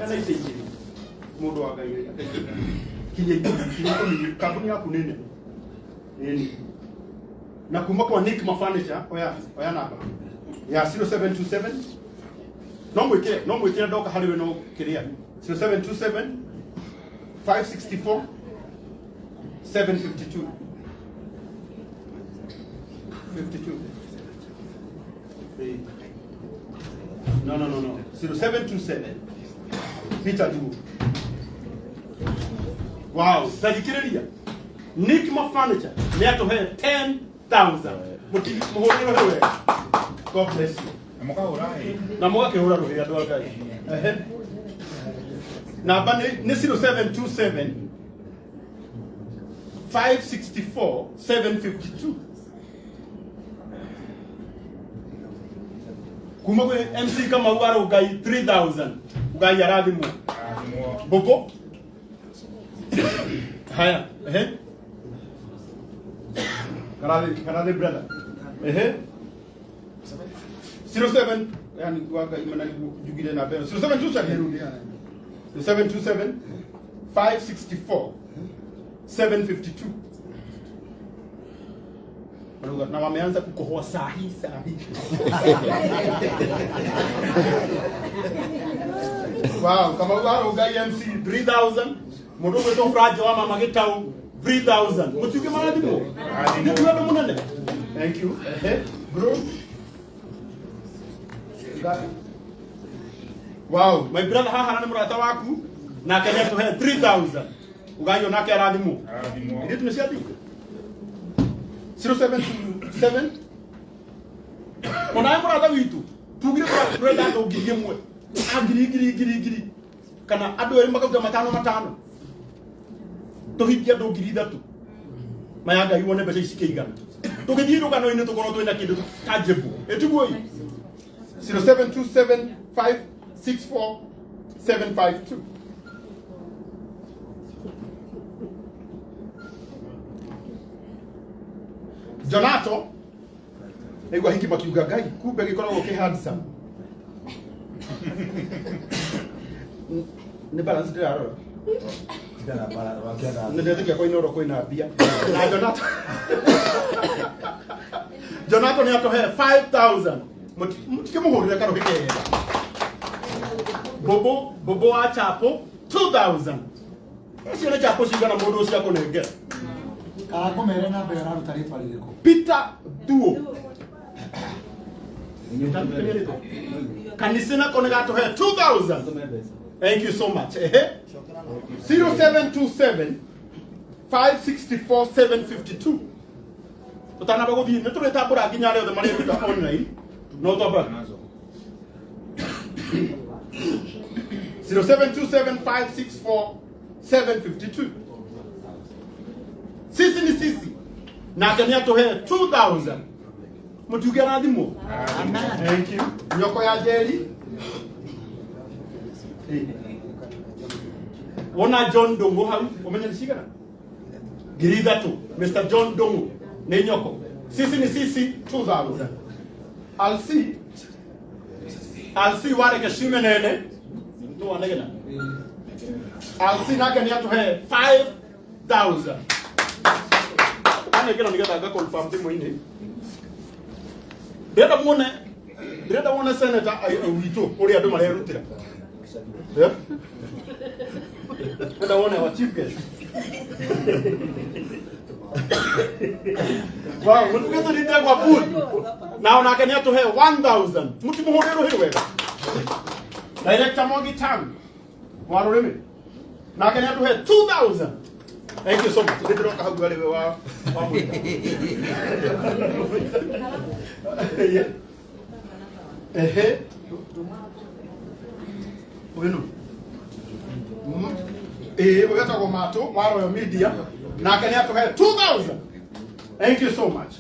Ana ite mundu wa Ngai kinye kampuni yaku nene nini na kuma kwa Nick Furniture oya namba ya 0727 no mwike ndoka hariwe no kiria 0727 564 752 No. 0727 Peter Thuo. Wow, tadikireria. Nick Furniture. Neato he 10,000. Muhorero hewe. God bless you. Na moga ke hora rohe adu agai. Na ba ne 0727 564 752. Kuma kwe MC kama uwaro ugai 3,000 ugai yarathi mu bobo haya karade brother 07 yani waga imana jugile na bero 0727 564 752 na wameanza kukohoa sahi. Wow, kama wao ugai MC 3,000, mudo weto fraje wa mama getao 3,000. Mutuke maradi mo. Ndio ndo munane. Thank you. Bro. Wow, my brother haha na murata waku na kanya to 3,000. Ugayo na keradi mo. Ndio tumesiadi. 077 Ona murata witu tugire kwa brother ndo gigie mwe agiri kana ado eri makavuga matano tohikia ndo giri thatu mayaga yone bese isikigana tugithiro kana ine tukono twina kindu kajebu etugoi 0727 564 752 Jonato ego hiki makiuga gai kumbe gikoragwo ki handsome ne balance de arora ndana balance wakienda ne ndeke kwa inoro kwa inabia na Jonato ni ato he 5,000 mutike muhurire karo hike bobo achapo 2,000 sio chapo shigana modo cia kunengera Kumere na mbere raruta ritwa ririko Peter Thuo kanisina kone gato he 2,000. Thank you so much. 0727 564 752 utana bago di ne tore tabura ginya leo de mari ta online no to ba 0727 564 752 Sisi ni sisi. Na kanya to he 2,000. Mutuge na dimo. Amen. Thank you. Nyoko ya jeri. Wona John Dongo ha omenya shikana. Girida tu Mr. John Dongo ne nyoko. Sisi ni sisi 2,000. I'll see wale ke shime nene. Ndo wanegena. I'll see na kanya to he 5,000. Kena nigeta ga confirm the Muini. Brother one senator wito ori adu mare rutira. Yeah? Brother one our chief guest. Wow, mtu kwetu ndio kwa pool. Na unakania to he 1,000. Mtu muhorero hiwe. Director Mogi Tang. Waroreme. Na kania to he 2,000. Thank you so much. Ndio kahabu wale wa Bueno. Wagata kwa mato, waro ya media. Na kanya to he 2,000. Thank you so much.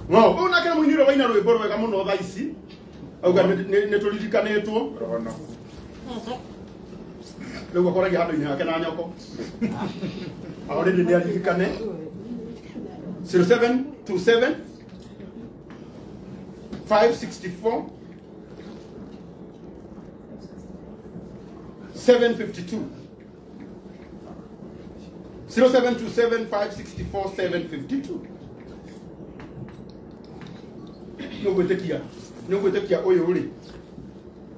No, una kana mwiniro waina ro iboro wega muno thaisi. Auga ne tulirikanetwo. Leo kwa koragi hado ina kana nyoko. Already they are likane 0727 564 752. 0727 564 752. No gwetekia oyo uri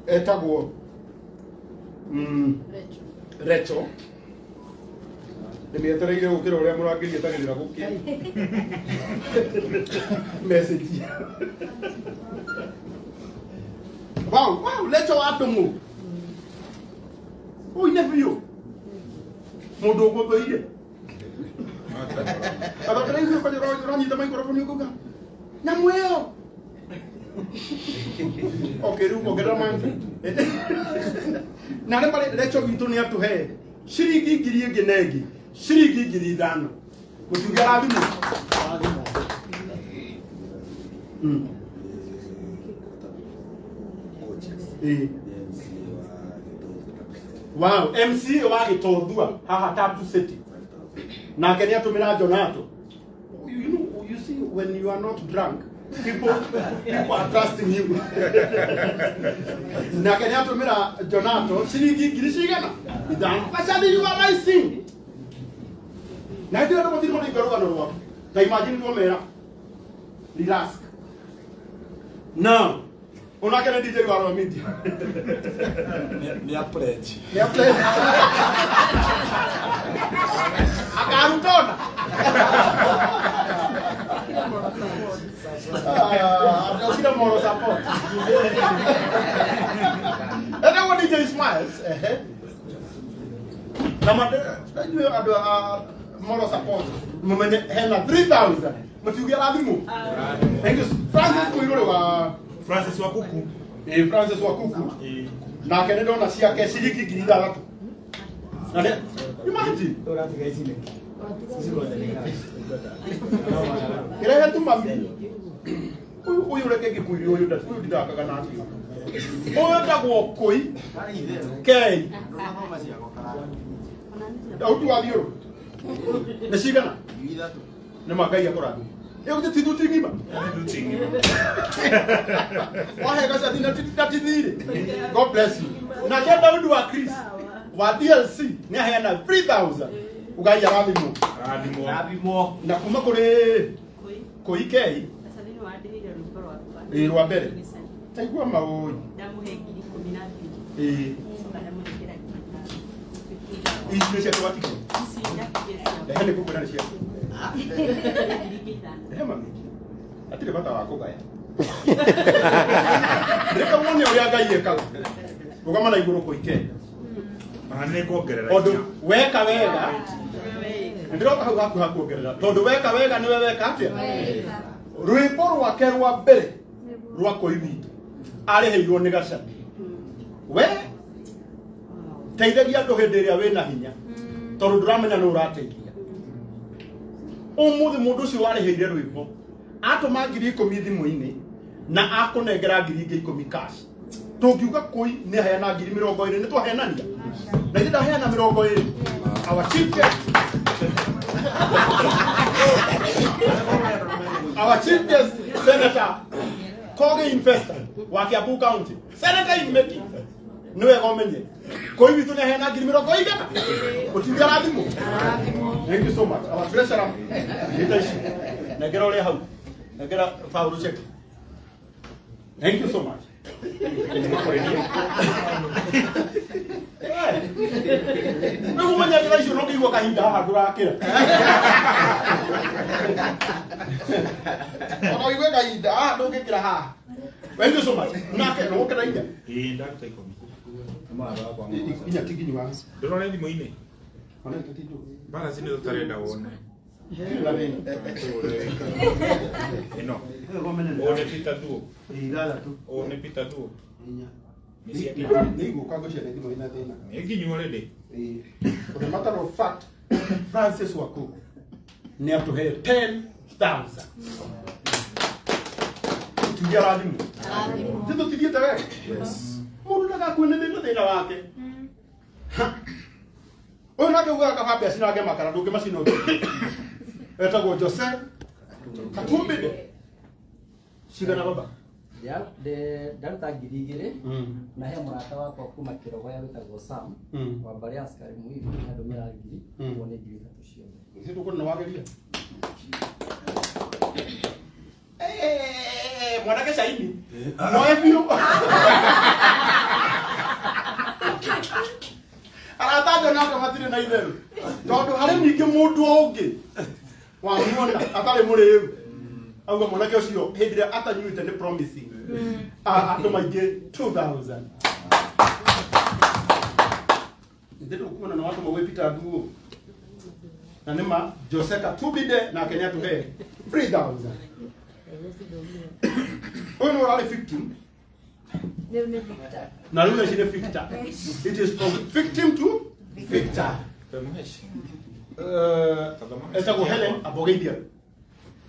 etagwo Recho nimetereire gukira uria murangiri etagirira gukia message wow Recho atomu oh never you mundu gwobeire aba treino kwa rani tamai kwa rani kuka na mweo okay ruko geramanze na pale Recho gitu ni atuhe shiringi ngiri ingi nengi shiringi ngiri 5 mutugia rathimu wow MC wa Gitothua haha Tatu City na kenya tumira Jonato you see when you are not drunk people are trusting you na kenya tumira Jonato shiringi ngiri cigana idan pasadi you are rising na ndio ndo mutiro ni garuga no rwa na imagine tu mera relax now una kena DJ wa midi me pledge akarutona kila moro support and then when DJ smiles na mada moro support mumenye hena 3000 mtugia rathimu thank you Francis kuirore wa Francis wa kuku Francis wa kuku na kene ndona ciake ciringi ngiri 3 na ne imagine kire hetu mami uyu reke gikuiri uyu ndakaga na ati uyu ndagwo koi kei dautu wa bioro na cigana nä magai akå ä tithu tingima wahega cathi na tithirä God bless you na kä Daudi wa Chris wa DLC nä aheana 3000 ugai arathimwo na kuma kå rä kå ikei rwa mbere taigua maå ici nä ciake watikio nä kå kwä na nä ciake mami atire bata wa kugaya reka wone uria ngai ekaga rugama na iguru kuike mahane kuongerera ondu weka wega ndiroka hau haku hakuongerera tondu weka wega niwe weka atia rwimbo rwake rwa mbere rwa koithi ariheirwo ni Gacathi we teithagia andu hindi iria wina hinya tondu nduramenya ni urateithia umuthi mundu ucio wariheire rwimbo atuma ngiri 10 thimu-ini na akunengera ngiri 10 cash tungiuga koi ni heana ngiri 20 ni twahenania na ithida heana 20 our chief guest Senator Koge investor wa Kiambu County Senator in making niwe gomenye koi witu ni heana ngiri 20 utiga rathimu. Thank you so much. Our treasurer, Nagero hau. Nagera Faulu check. Thank you so much. Wewe mwenye treasurer ndio kwa kahinda hakurakira. Ono iwe kahinda ndio ngekira ha. Thank you so much. Nake no kana inda. Ndakta ikomi. Mara kwa Inya tiginyi wa. Ndorore thimu-ini. Ona tatizo. Bara zine tutarenda wone. No. One pita Thuo. One pita Thuo. Nigo kago cia thimo ina thina. Nginyu already. For the matter of fact, Francis Waku ni atuhe 10,000. Tugia rathimu. Tito tigiete we. Yes. Mundu ndagakwene thina wake. Oyo nake uga kabambe acinange makara ndungi macina ndu etagwo Jose Katumbide cigana baba ndaruta ngiri igĩrĩ na he mũrata wakwa kuma Kĩrogoya wĩtagwo Sam wa mbarĩ ya askari Muini andũmĩra ngiri ũguo nĩ ngiri 3 ciothe. Nĩ tũkũrĩ na wageria mwanake Aini noe biũ aratajwo nake matirĩ na itherũ tondũ harĩ ningĩ mũndũ ũngĩ wamuona atarĩ mũrĩu auga mwanake ũcio hĩndĩ ĩrĩa atanyuĩte nĩ promising andũ maingĩ 2000 ndĩrĩ kuona na watu mawepita Thuo na nĩma Joseka tubide na Kenya tuhe 3000 huyu nĩ ũrarĩ victim na rĩu nĩ victor. It is from victim to victor. Etagwo Hellen abogeithia.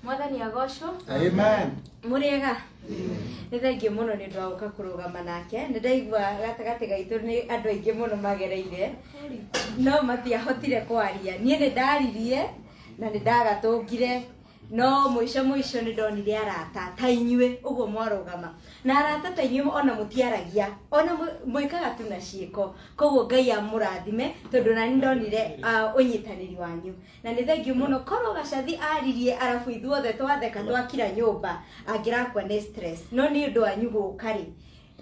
Mwathani agocwo. Amen. Muriega. Nĩ thengiũ mũno nĩ ũndũ wa gũka kũrũgama nake. Nĩ ndaigua gatagatĩ gaitũ nĩ andũ aingĩ mũno magereire no matiahotire kwaria. Niĩ nĩ ndaririe na nĩ ndagatũngire no mũico nĩ ndonire arata ta inyuĩ ũguo mwarũgama na arata ta inyuĩ ona mũtiaragia ona mwĩkaga tu na ciĩko koguo Ngai amũrathime tondũ na nĩ ndonire ũnyitanĩri wanyu na nĩ thengiũ mũno korwo Gacathi aririe arabu ithuothe twatheka twakira nyũmba angĩrakwa nĩ stress no nĩ ũndũ wanyu gũka rĩ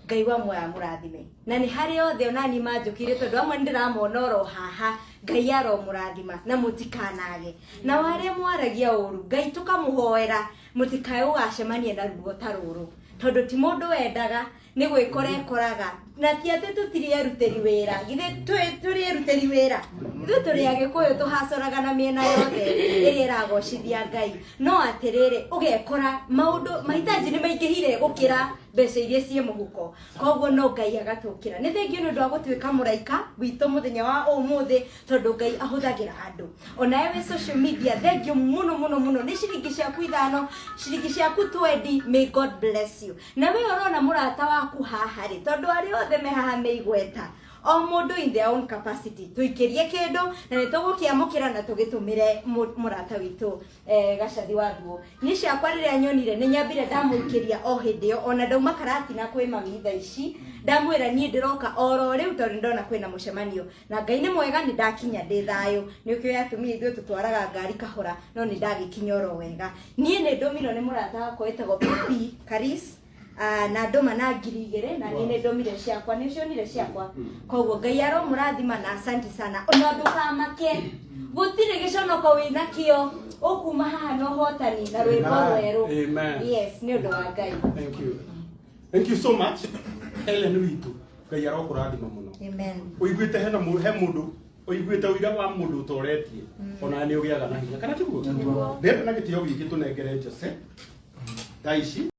Ngai wa moya mũrathime na nĩ harĩ othe onani manjũkire tondũ amwe ndiramona oro haha Ngai aromũrathima na mũtikanage na wale mwaragia ũru Ngai tũkamũhoera mũtikae ũgacemanie na ruo ta rũrũ tondũ ti mũndũ wendaga nĩ gwĩkora ekoraga na ti atĩ tũtirĩ erutĩri wĩra githĩ tũrĩ erutĩri wĩra ithuĩ tũrĩ Agĩkũyũ tũhacoraga na mĩena yothe ĩrĩa ĩragocithia Ngai no atĩrĩrĩ ũgekora maũndũ mahitaji nĩ maingĩhire gũkĩra mbeca iria ciĩ mũhuko koguo no Ngai agatũkĩra nĩ thengiũ nĩ ũndũ wa gũtuĩka mũraika witũ mũthenya wa ũmũthĩ tondũ Ngai ahũthagĩra andũ onawe wĩ social media thengiũ mũno nĩ ciringi ciaku 5 ciringi ciaku 20 may God bless you na we ũrona mũrata waku haha rĩ tondũ arĩ othe me haha me igweta o mũndũ in their own capacity tuikĩrie kĩndũ na nĩ tũgũkĩamũkĩra na tũgĩtũmĩre mũrata witũ Gacathi wa Thuo niĩ ciakwa rĩrĩa nyonire nĩ nyambire ndamũikĩria o hĩndĩ ĩyo ona ndauma Karatina kwĩ mami thaa ici ndamwĩra niĩ ndĩroka oro rĩu tondũ ndona kwĩna mũcemanio na Ngai nĩ mwega nĩ ndakinya ndĩ thayũ nĩ ũkĩoĩ atumia ithuĩ tũtwaraga ngari kahora no nĩ ndagĩkinya oro wega niĩ nĩ ndũmirwo nĩ mũrata wakwa wĩtagwo Pipi Karis na ndoma na ngiri 2 na nĩ ndomire ciakwa nĩ cionire ciakwa koguo Ngai aromũrathima na asante sana ona ndũkamake gũtirĩ gĩconoko wĩna kĩo ũkuma haha na ũhotani na rwĩmbo rwerũ. Yes nĩ ũndũ wa Ngai. Thank you so much Hellen witũ Ngai arokũrathima mũno. Amen. Ũiguĩte he mũndũ ũiguĩte ũira wa mũndũ ũtoretie ona nĩ ũgĩaga na hinya kana tiguo nĩ na gĩtĩo gĩkĩ tũnengere Jose thaa ici